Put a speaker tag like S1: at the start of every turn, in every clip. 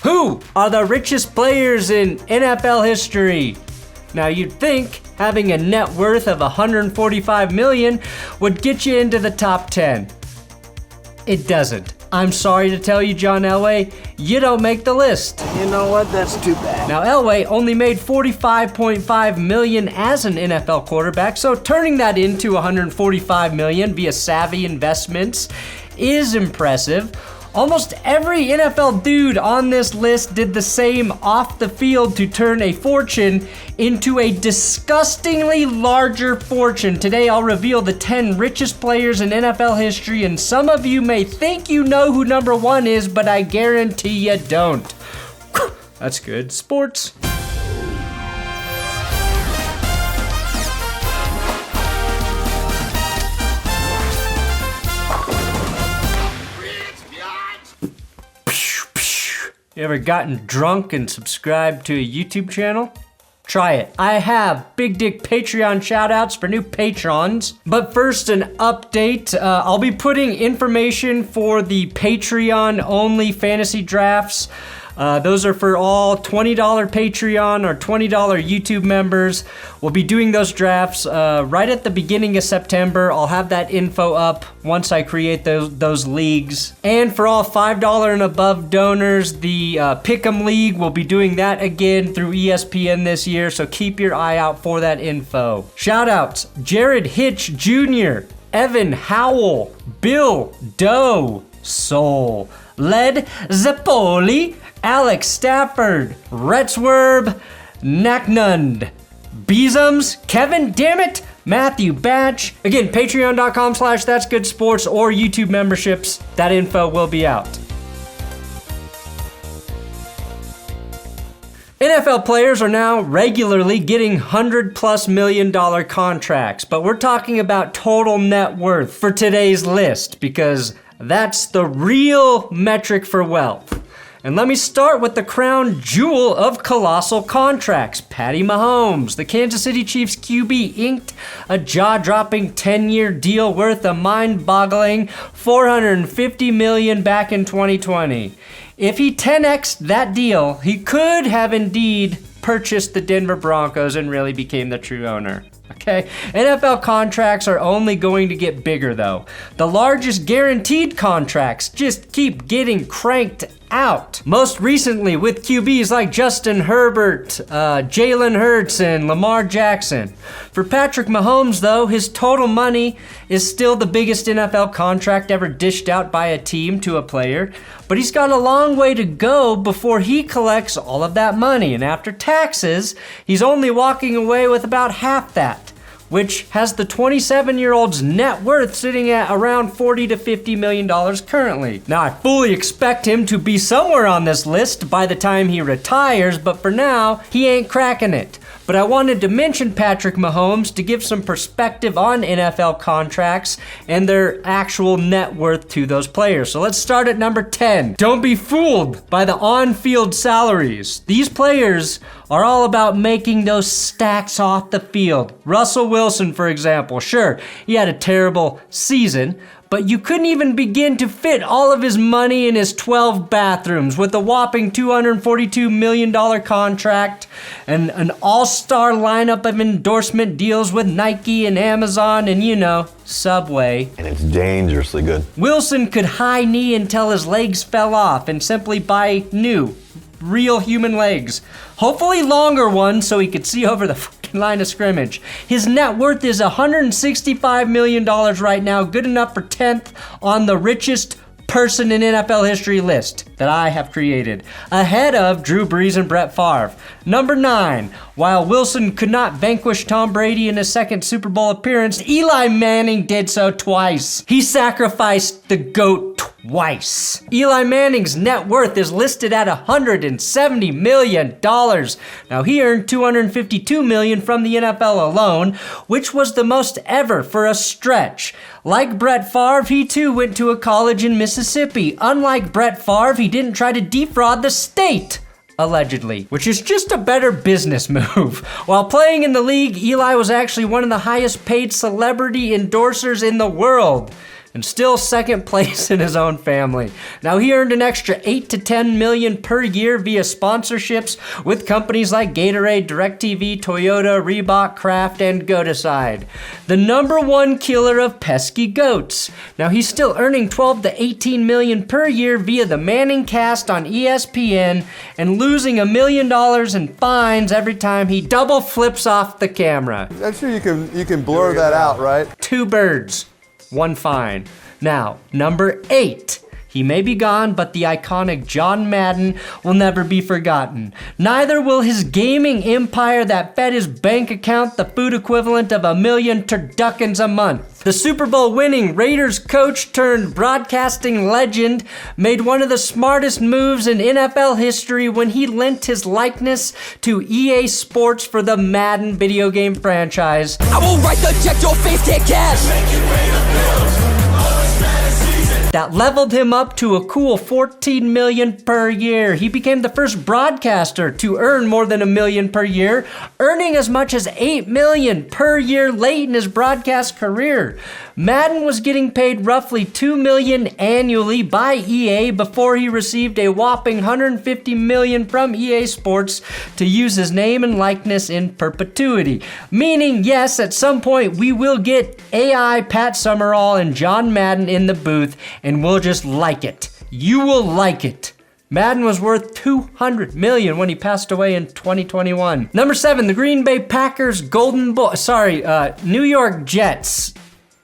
S1: Who are the richest players in NFL history? Now you'd think having a net worth of $145 million would get you into the top 10. It doesn't. I'm sorry to tell you, John Elway, you don't make the list.
S2: You know what? That's too bad.
S1: Now Elway only made $45.5 million as an NFL quarterback, so turning that into $145 million via savvy investments is impressive. Almost every NFL dude on this list did the same off the field to turn a fortune into a disgustingly larger fortune. Today I'll reveal the 10 richest players in NFL history, and some of you may think you know who number 1 is, but I guarantee you don't. That's good. Sports. You ever gotten drunk and subscribed to a YouTube channel? Try it. I have big dick Patreon shoutouts for new patrons. But first, an update. I'll be putting information for the Patreon only fantasy drafts. Those are for all $20 Patreon or $20 YouTube members. We'll be doing those drafts right at the beginning of September. I'll have that info up once I create those leagues. And for all $5 and above donors, the Pick'em League, we'll be doing that again through ESPN this year, so keep your eye out for that info. Shoutouts: Jared Hitch Jr., Evan Howell, Bill Doe, Soul, Led Zeppoli, Alex Stafford, Retzwerb, Naknund, Beesums, Kevin Dammit, Matthew Batch. Again, patreon.com/thatsgoodsports or YouTube memberships. That info will be out. NFL players are now regularly getting $100+ million contracts, but we're talking about total net worth for today's list because that's the real metric for wealth. And let me start with the crown jewel of colossal contracts. Patty Mahomes, the Kansas City Chiefs QB, inked a jaw-dropping 10-year deal worth a mind-boggling $450 million back in 2020. If he 10x'd that deal, he could have indeed purchased the Denver Broncos and really became the true owner. Okay, NFL contracts are only going to get bigger though. The largest guaranteed contracts just keep getting cranked out. Most recently with QBs like Justin Herbert, Jalen Hurts, and Lamar Jackson. For Patrick Mahomes though, his total money is still the biggest NFL contract ever dished out by a team to a player, but he's got a long way to go before he collects all of that money, and after taxes, he's only walking away with about half that, which has the 27-year-old's net worth sitting at around $40 to $50 million currently. Now, I fully expect him to be somewhere on this list by the time he retires, but for now, he ain't cracking it. But I wanted to mention Patrick Mahomes to give some perspective on NFL contracts and their actual net worth to those players. So let's start at number 10. Don't be fooled by the on-field salaries. These players are all about making those stacks off the field. Russell Wilson, for example, sure, he had a terrible season, but you couldn't even begin to fit all of his money in his 12 bathrooms with a whopping $242 million contract and an all-star lineup of endorsement deals with Nike and Amazon and, you know, Subway.
S2: And it's dangerously good.
S1: Wilson could high knee until his legs fell off and simply buy new, real human legs. Hopefully longer ones so he could see over the fucking line of scrimmage. His net worth is $165 million right now, good enough for 10th on the richest person in NFL history list that I have created, ahead of Drew Brees and Brett Favre. Number 9, while Wilson could not vanquish Tom Brady in his second Super Bowl appearance, Eli Manning did so twice. He sacrificed the GOAT twice. Eli Manning's net worth is listed at $170 million. Now, he earned $252 million from the NFL alone, which was the most ever for a stretch. Like Brett Favre, he too went to a college in Mississippi. Unlike Brett Favre, he didn't try to defraud the state, allegedly, which is just a better business move. While playing in the league, Eli was actually one of the highest paid celebrity endorsers in the world. and still second place in his own family. Now, he earned an extra $8 to $10 million per year via sponsorships with companies like Gatorade, DirecTV, Toyota, Reebok, Kraft, and Goaticide. The number one killer of pesky goats. Now, he's still earning $12 to $18 million per year via the Manning cast on ESPN and losing $1 million in fines every time he double flips off the camera.
S3: I'm sure you can blur that out, right?
S1: 2 birds, 1 fine. Now, number 8. He may be gone, but the iconic John Madden will never be forgotten. Neither will his gaming empire that fed his bank account the food equivalent of $1 million turduckens a month. The Super Bowl winning Raiders coach turned broadcasting legend made one of the smartest moves in NFL history when he lent his likeness to EA Sports for the Madden video game franchise.
S4: I will write the check, your face can't cash.
S1: That leveled him up to a cool $14 million per year. He became the first broadcaster to earn more than $1 million per year, earning as much as $8 million per year late in his broadcast career. Madden was getting paid roughly $2 million annually by EA before he received a whopping $150 million from EA Sports to use his name and likeness in perpetuity. Meaning, yes, at some point we will get AI Pat Summerall and John Madden in the booth, and we'll just like it. You will like it. Madden was worth $200 million when he passed away in 2021. Number 7, the Green Bay Packers New York Jets.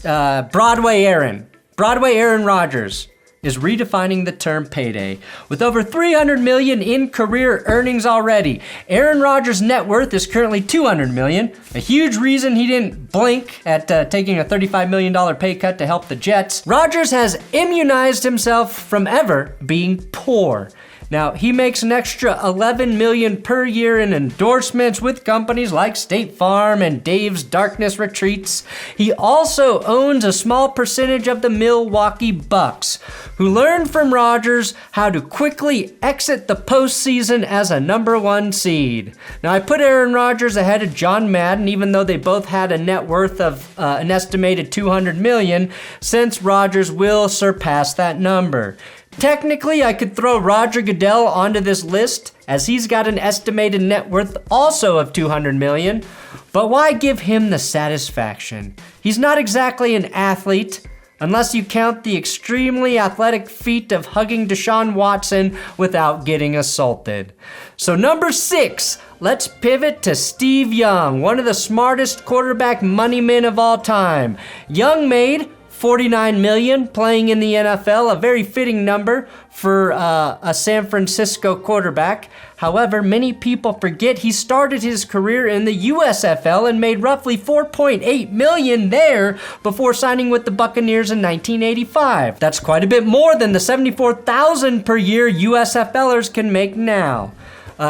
S1: Broadway Aaron Rodgers is redefining the term payday. With over $300 million in career earnings already, Aaron Rodgers' net worth is currently $200 million, a huge reason he didn't blink at taking a $35 million pay cut to help the Jets. Rodgers has immunized himself from ever being poor. Now, he makes an extra $11 million per year in endorsements with companies like State Farm and Dave's Darkness Retreats. He also owns a small percentage of the Milwaukee Bucks, who learned from Rodgers how to quickly exit the postseason as a number 1 seed. Now, I put Aaron Rodgers ahead of John Madden, even though they both had a net worth of an estimated $200 million, since Rodgers will surpass that number. Technically, I could throw Roger Goodell onto this list, as he's got an estimated net worth also of $200 million, but why give him the satisfaction? He's not exactly an athlete, unless you count the extremely athletic feat of hugging Deshaun Watson without getting assaulted. So number 6, let's pivot to Steve Young, one of the smartest quarterback money men of all time. Young made $49 million playing in the NFL, a very fitting number for a San Francisco quarterback. However, many people forget he started his career in the USFL and made roughly $4.8 million there before signing with the Buccaneers in 1985. That's quite a bit more than the $74,000 per year USFLers can make now.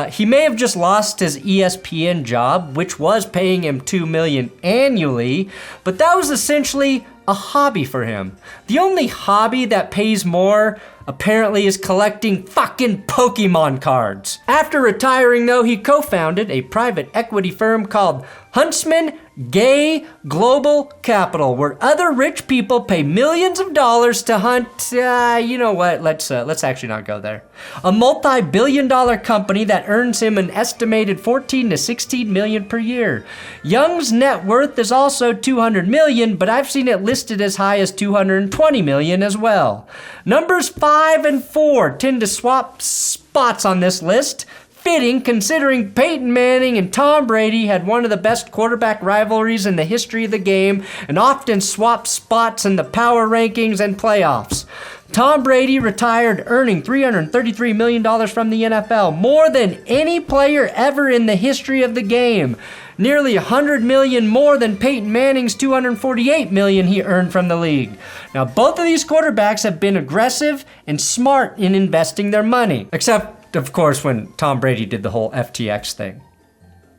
S1: He may have just lost his ESPN job, which was paying him $2 million annually, but that was essentially a hobby for him. The only hobby that pays more, apparently, is collecting fucking Pokemon cards. After retiring, though, he co-founded a private equity firm called Huntsman Gay Global Capital, where other rich people pay millions of dollars to hunt, you know what, let's actually not go there. A multi-billion-dollar company that earns him an estimated $14 to $16 million per year. Young's net worth is also $200 million, but I've seen it listed as high as $220 million as well. Numbers 5 and 4 tend to swap spots on this list. Fitting, considering Peyton Manning and Tom Brady had one of the best quarterback rivalries in the history of the game and often swapped spots in the power rankings and playoffs. Tom Brady retired earning $333 million from the NFL, more than any player ever in the history of the game. Nearly $100 million more than Peyton Manning's $248 million he earned from the league. Now, both of these quarterbacks have been aggressive and smart in investing their money, except, of course, when Tom Brady did the whole FTX thing.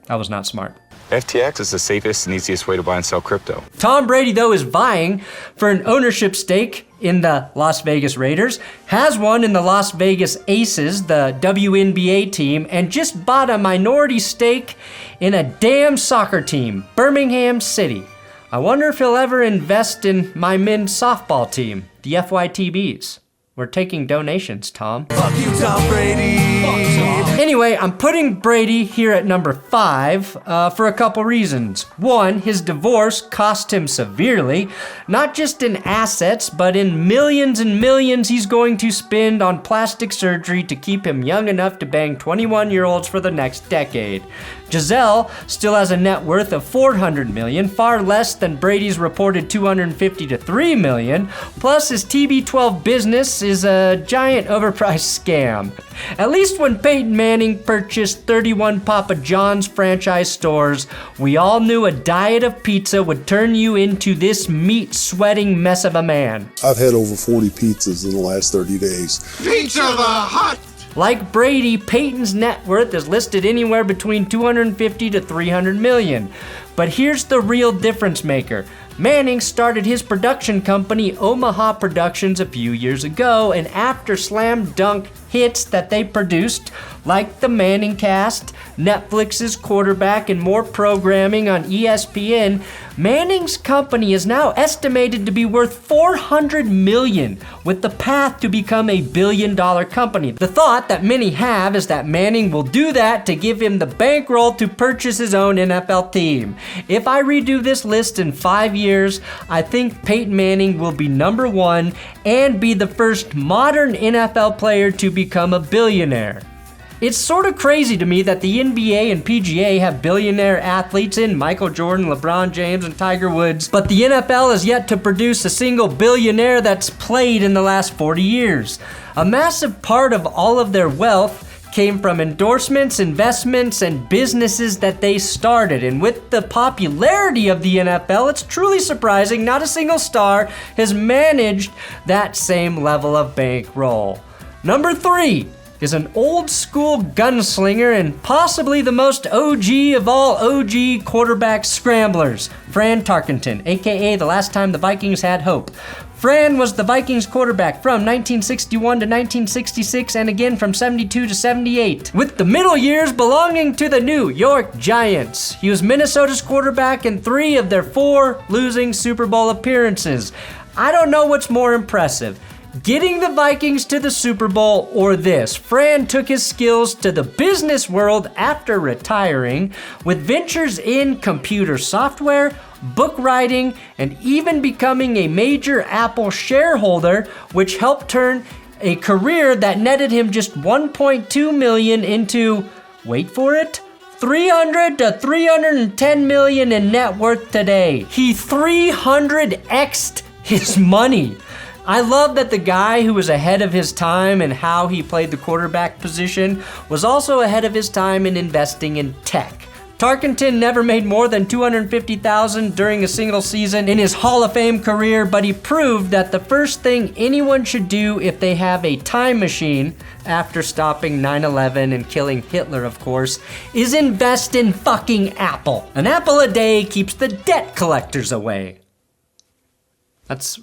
S1: That was not smart.
S5: FTX is the safest and easiest way to buy and sell crypto.
S1: Tom Brady, though, is vying for an ownership stake in the Las Vegas Raiders, has one in the Las Vegas Aces, the WNBA team, and just bought a minority stake in a damn soccer team, Birmingham City. I wonder if he'll ever invest in my men's softball team, the FYTBs. We're taking donations, Tom.
S4: Fuck you, Tom Brady.
S1: Anyway, I'm putting Brady here at number 5 for a couple reasons. One, his divorce cost him severely, not just in assets, but in millions and millions he's going to spend on plastic surgery to keep him young enough to bang 21-year-olds for the next decade. Giselle still has a net worth of $400 million, far less than Brady's reported $250 to $3 million. Plus, his TB12 business is a giant overpriced scam. At least when Peyton Manning purchased 31 Papa John's franchise stores, we all knew a diet of pizza would turn you into this meat-sweating mess of a man.
S6: I've had over 40 pizzas in the last 30 days.
S7: Pizza the Hut!
S1: Like Brady, Peyton's net worth is listed anywhere between $250 to $300 million. But here's the real difference maker. Manning started his production company, Omaha Productions, a few years ago, and after slam dunk hits that they produced, like the Manning Cast, Netflix's Quarterback, and more programming on ESPN, Manning's company is now estimated to be worth $400 million, with the path to become a billion-dollar company. The thought that many have is that Manning will do that to give him the bankroll to purchase his own NFL team. If I redo this list in 5 years, I think Peyton Manning will be number 1 and be the first modern NFL player to become a billionaire. It's sort of crazy to me that the NBA and PGA have billionaire athletes in Michael Jordan, LeBron James, and Tiger Woods, but the NFL has yet to produce a single billionaire that's played in the last 40 years. A massive part of all of their wealth came from endorsements, investments, and businesses that they started. And with the popularity of the NFL, it's truly surprising not a single star has managed that same level of bankroll. Number 3 is an old school gunslinger and possibly the most OG of all OG quarterback scramblers, Fran Tarkenton, aka the last time the Vikings had hope. Fran was the Vikings quarterback from 1961 to 1966 and again from 72 to 78, with the middle years belonging to the New York Giants. He was Minnesota's quarterback in 3 of their 4 losing Super Bowl appearances. I don't know what's more impressive, getting the Vikings to the Super Bowl or this. Fran took his skills to the business world after retiring, with ventures in computer software, book writing, and even becoming a major Apple shareholder, which helped turn a career that netted him just $1.2 million into, wait for it, $300 to $310 million in net worth today. He 300x'd his money. I love that the guy who was ahead of his time in how he played the quarterback position was also ahead of his time in investing in tech. Tarkenton never made more than $250,000 during a single season in his Hall of Fame career, but he proved that the first thing anyone should do if they have a time machine, after stopping 9/11 and killing Hitler, of course, is invest in fucking Apple. An apple a day keeps the debt collectors away. That's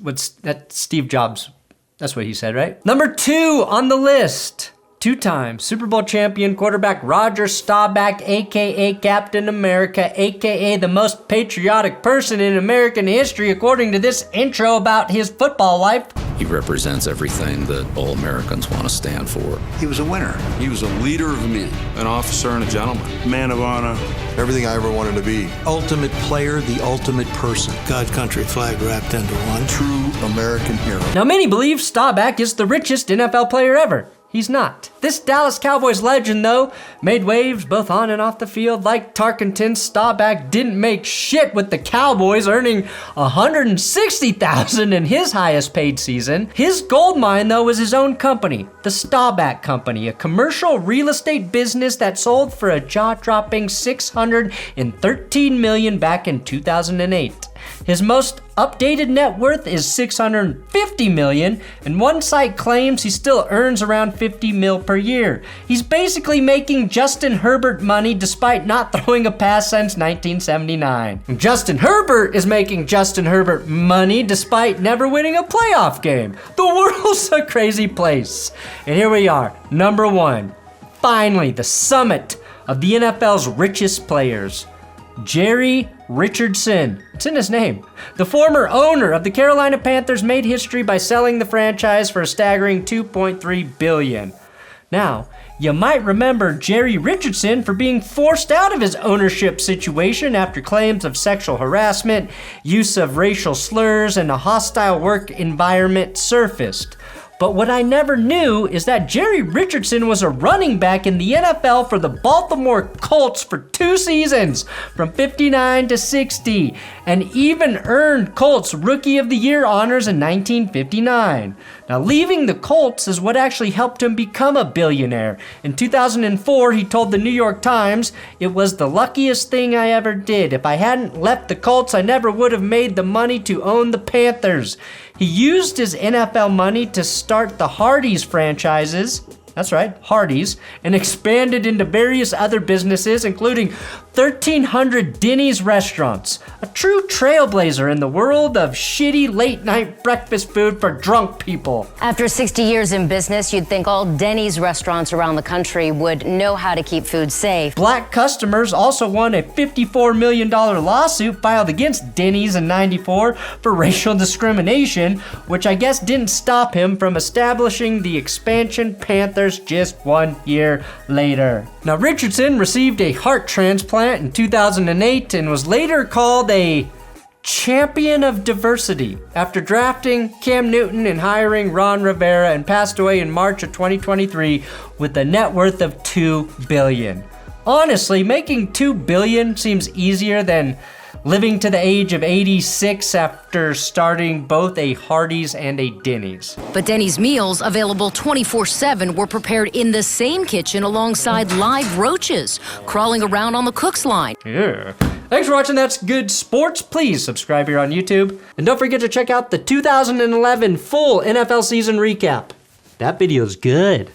S1: Steve Jobs. That's what he said, right? Number 2 on the list. 2-time Super Bowl champion quarterback Roger Staubach, a.k.a. Captain America, a.k.a. the most patriotic person in American history, according to this intro about his football life.
S8: He represents everything that all Americans want to stand for.
S7: He was a winner. He was a leader of men.
S5: An officer and a gentleman.
S7: Man of honor.
S3: Everything I ever wanted to be.
S9: Ultimate player, the ultimate person. God, country, flag wrapped into one.
S3: True American hero.
S1: Now, many believe Staubach is the richest NFL player ever. He's not. This Dallas Cowboys legend, though, made waves both on and off the field. Like Tarkenton, Staubach didn't make shit with the Cowboys, earning $160,000 in his highest paid season. His gold mine, though, was his own company, the Staubach Company, a commercial real estate business that sold for a jaw-dropping $613 million back in 2008. His most updated net worth is $650 million, and one site claims he still earns around $50 million per year. He's basically making Justin Herbert money despite not throwing a pass since 1979. Justin Herbert is making Justin Herbert money despite never winning a playoff game. The world's a crazy place. And here we are, number 1. Finally, the summit of the NFL's richest players. Jerry Richardson. It's in his name. The former owner of the Carolina Panthers made history by selling the franchise for a staggering $2.3 billion. Now, you might remember Jerry Richardson for being forced out of his ownership situation after claims of sexual harassment, use of racial slurs, and a hostile work environment surfaced. But what I never knew is that Jerry Richardson was a running back in the NFL for the Baltimore Colts for 2 seasons, from 59 to 60, and even earned Colts Rookie of the Year honors in 1959. Now, leaving the Colts is what actually helped him become a billionaire. In 2004, he told the New York Times, "It was the luckiest thing I ever did. If I hadn't left the Colts, I never would have made the money to own the Panthers." He used his NFL money to start the Hardee's franchises. That's right, Hardee's, and expanded into various other businesses, including 1,300 Denny's restaurants. A true trailblazer in the world of shitty late-night breakfast food for drunk people.
S10: After 60 years in business, you'd think all Denny's restaurants around the country would know how to keep food safe.
S1: Black customers also won a $54 million lawsuit filed against Denny's in '94 for racial discrimination, which I guess didn't stop him from establishing the expansion Panthers just 1 year later. Now, Richardson received a heart transplant in 2008 and was later called a champion of diversity after drafting Cam Newton and hiring Ron Rivera, and passed away in March of 2023 with a net worth of $2 billion. Honestly, making $2 billion seems easier than living to the age of 86 after starting both a Hardee's and a Denny's.
S11: But Denny's meals, available 24/7, were prepared in the same kitchen alongside live roaches crawling around on the cook's line.
S1: Yeah. Thanks for watching That's Good Sports. Please subscribe here on YouTube. And don't forget to check out the 2011 full NFL season recap. That video's good.